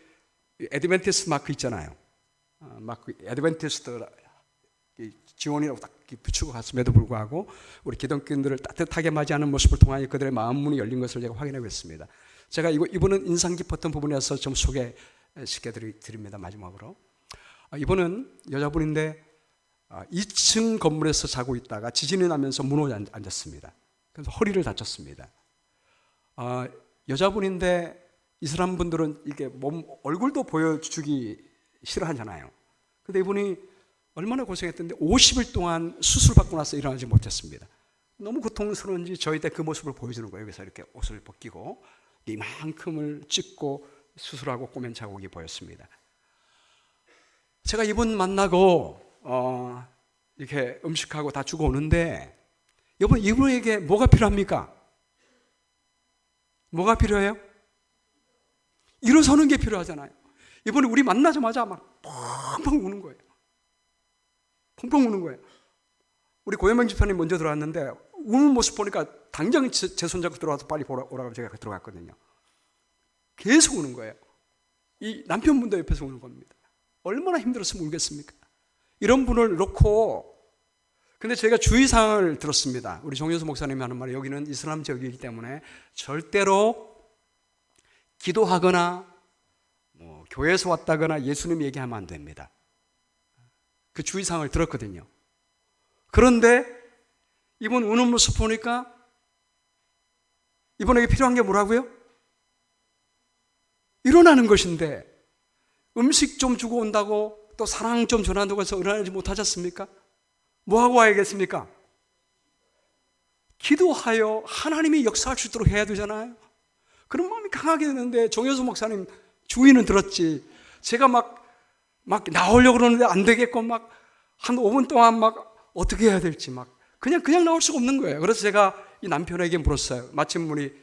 애드벤티스트 마크 있잖아요. 마크 애드벤티스트 지원이라고 딱 붙이고 갔음에도 불구하고 우리 기독교인들을 따뜻하게 맞이하는 모습을 통하여 그들의 마음 문이 열린 것을 제가 확인하고 있습니다. 제가 이분은 인상 깊었던 부분에서 좀 소개시켜 드립니다. 마지막으로 이분은 여자분인데 2층 건물에서 자고 있다가 지진이 나면서 무너져 앉았습니다. 그래서 허리를 다쳤습니다. 여자분인데 이슬람 분들은 이게 얼굴도 보여주기 싫어하잖아요. 근데 이분이 얼마나 고생했던데 50일 동안 수술받고 나서 일어나지 못했습니다. 너무 고통스러운지 저희 때 그 모습을 보여주는 거예요. 여기서 이렇게 옷을 벗기고 이만큼을 찍고 수술하고 꼬맨 자국이 보였습니다. 제가 이분 만나고 이렇게 음식하고 다 주고 오는데 이분에게 뭐가 필요합니까? 뭐가 필요해요? 일어서는 게 필요하잖아요. 이번에 우리 만나자마자 막 펑펑 우는 거예요. 펑펑 우는 거예요. 우리 고현명 집사님 먼저 들어왔는데 우는 모습 보니까 당장 제 손잡고 들어와서 빨리 오라고 제가 들어갔거든요. 계속 우는 거예요. 이 남편분도 옆에서 우는 겁니다. 얼마나 힘들었으면 울겠습니까? 이런 분을 놓고, 근데 제가 주의사항을 들었습니다. 우리 정현수 목사님이 하는 말이, 여기는 이슬람 지역이기 때문에 절대로 기도하거나 교회에서 왔다거나 예수님 얘기하면 안 됩니다. 그 주의사항을 들었거든요. 그런데 이분 우는 모습 보니까 이분에게 필요한 게 뭐라고요? 일어나는 것인데, 음식 좀 주고 온다고 또 사랑 좀 전한다고 해서 일어나지 못하셨습니까? 뭐하고 와야겠습니까? 기도하여 하나님이 역사할 수 있도록 해야 되잖아요. 그런 마음이 강하게 되는데 정효수 목사님 주의는 들었지, 제가 막 나오려고 그러는데 안 되겠고 막 한 5분 동안 막 어떻게 해야 될지 막 그냥 나올 수가 없는 거예요. 그래서 제가 이 남편에게 물었어요. 마침 우리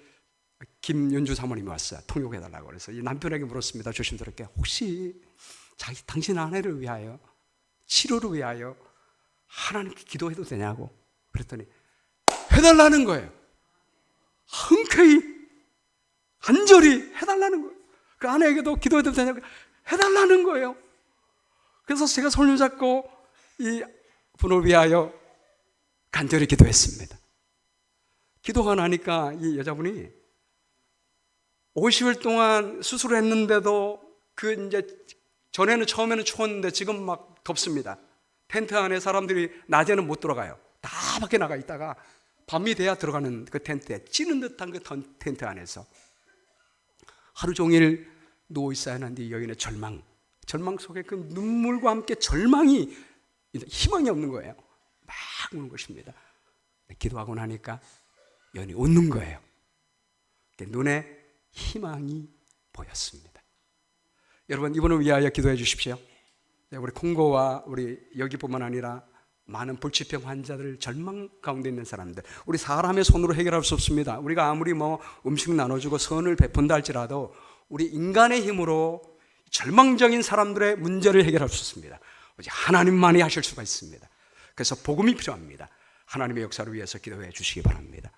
김윤주 사모님이 왔어요. 통역해달라고. 그래서 이 남편에게 물었습니다. 조심스럽게, 혹시 당신 아내를 위하여, 치료를 위하여 하나님께 기도해도 되냐고. 그랬더니 해달라는 거예요. 흔쾌히 간절히 해달라는 거예요. 그 아내에게도 기도해도 되냐고 해달라는 거예요. 그래서 제가 손을 잡고 이 분을 위하여 간절히 기도했습니다. 기도가 나니까 이 여자분이 50일 동안 수술을 했는데도 그 이제 전에는 처음에는 추웠는데 지금 막 덥습니다. 텐트 안에 사람들이 낮에는 못 들어가요. 다 밖에 나가 있다가 밤이 돼야 들어가는 그 텐트에, 찌는 듯한 그 텐트 안에서 하루 종일 누워 있어야 하는데 이 여인의 절망 속에 그 눈물과 함께 절망이, 희망이 없는 거예요. 막 우는 것입니다. 기도하고 나니까 여인이 웃는 거예요. 눈에 희망이 보였습니다. 여러분, 이분을 위하여 기도해 주십시오. 우리 콩고와 우리 여기뿐만 아니라 많은 불치병 환자들, 절망 가운데 있는 사람들, 우리 사람의 손으로 해결할 수 없습니다. 우리가 아무리 음식 나눠주고 선을 베푼다 할지라도 우리 인간의 힘으로 절망적인 사람들의 문제를 해결할 수 없습니다. 오직 하나님만이 하실 수가 있습니다. 그래서 복음이 필요합니다. 하나님의 역사를 위해서 기도해 주시기 바랍니다.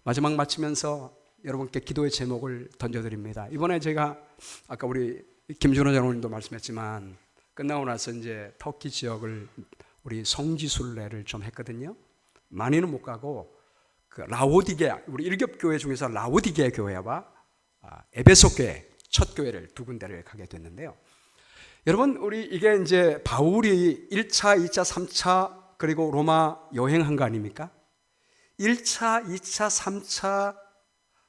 마지막 마치면서 여러분께 기도의 제목을 던져드립니다. 이번에 제가 아까 우리 김준호 장로님도 말씀했지만 끝나고 나서 이제 터키 지역을 우리 성지순례를 좀 했거든요. 많이는 못 가고 그 라오디게, 우리 일겹교회 중에서 라오디게 교회와 에베소 교회 첫 교회를 두 군데를 가게 됐는데요. 여러분, 우리 이게 이제 바울이 1차, 2차, 3차 그리고 로마 여행한 거 아닙니까? 1차, 2차, 3차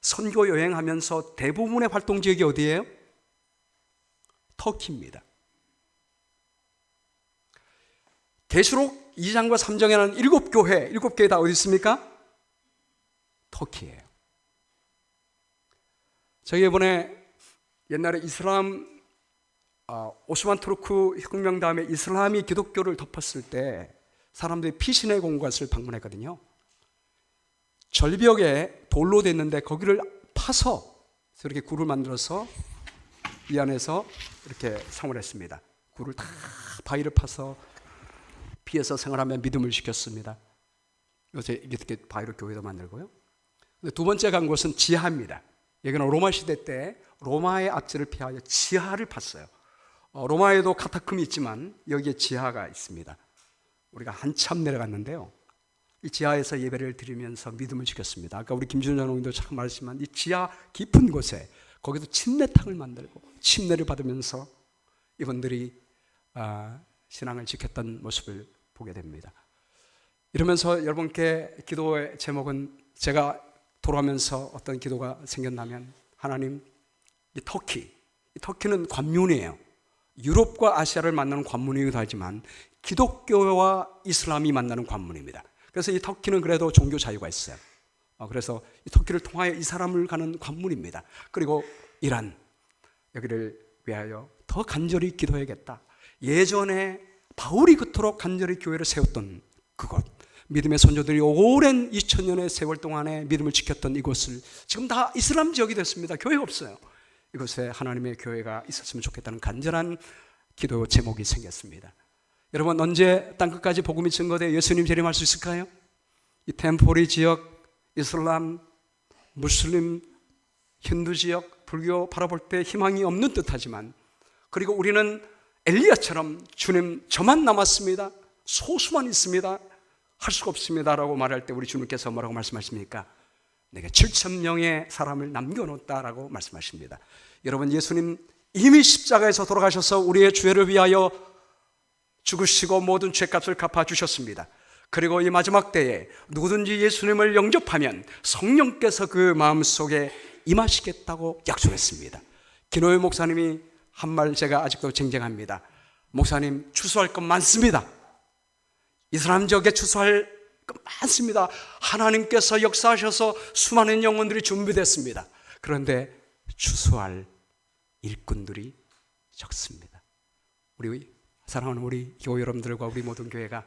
선교 여행하면서 대부분의 활동 지역이 어디예요? 터키입니다. 계시록 2장과 3장에는 7교회, 7교회 다 어디 있습니까? 터키예요. 저희 이번에 옛날에 이슬람 오스만 투르크 혁명 다음에 이슬람이 기독교를 덮었을 때 사람들이 피신의 공간을 방문했거든요. 절벽에 돌로 됐는데 거기를 파서 이렇게 굴을 만들어서 이 안에서 이렇게 생활을 했습니다. 굴을 다 바위를 파서 피해서 생활하며 믿음을 지켰습니다. 요새 이렇게 바위로 교회도 만들고요. 두 번째 간 곳은 지하입니다. 여기는 로마 시대 때 로마의 압제를 피하여 지하를 팠어요. 로마에도 카타콤이 있지만 여기에 지하가 있습니다. 우리가 한참 내려갔는데요. 이 지하에서 예배를 드리면서 믿음을 지켰습니다. 아까 우리 김준현 장로님도 참 말했지만 이 지하 깊은 곳에 거기도 침례탕을 만들고 침례를 받으면서 이분들이 신앙을 지켰던 모습을 보게 됩니다. 이러면서 여러분께 기도의 제목은 제가 돌아오면서 어떤 기도가 생겼냐면 하나님, 이 터키는 관문이에요. 유럽과 아시아를 만나는 관문이기도 하지만 기독교와 이슬람이 만나는 관문입니다. 그래서 이 터키는 그래도 종교 자유가 있어요. 그래서 이 터키를 통하여 이 사람을 가는 관문입니다. 그리고 이란, 여기를 위하여 더 간절히 기도해야겠다. 예전에 바울이 그토록 간절히 교회를 세웠던 그곳, 믿음의 선조들이 오랜 2000년의 세월 동안에 믿음을 지켰던 이곳을 지금 다 이슬람 지역이 됐습니다. 교회가 없어요. 이곳에 하나님의 교회가 있었으면 좋겠다는 간절한 기도 제목이 생겼습니다. 여러분, 언제 땅끝까지 복음이 증거되어 예수님 재림할 수 있을까요? 이 템포리 지역, 이슬람, 무슬림, 힌두 지역, 불교 바라볼 때 희망이 없는 듯하지만, 그리고 우리는 엘리야처럼 주님 저만 남았습니다, 소수만 있습니다, 할 수가 없습니다 라고 말할 때 우리 주님께서 뭐라고 말씀하십니까? 내가 7,000명의 사람을 남겨놓았다라고 말씀하십니다. 여러분, 예수님 이미 십자가에서 돌아가셔서 우리의 죄를 위하여 죽으시고 모든 죄값을 갚아주셨습니다. 그리고 이 마지막 때에 누구든지 예수님을 영접하면 성령께서 그 마음속에 임하시겠다고 약속했습니다. 김호연 목사님이 한 말 제가 아직도 쟁쟁합니다. 목사님, 추수할 것 많습니다. 이슬람 지역에 추수할 것 많습니다. 하나님께서 역사하셔서 수많은 영혼들이 준비됐습니다. 그런데 추수할 일꾼들이 적습니다. 우리 사랑하는 우리 교회 여러분들과 우리 모든 교회가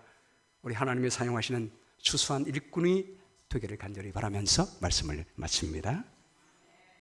우리 하나님이 사용하시는 추수한 일꾼이 되기를 간절히 바라면서 말씀을 마칩니다.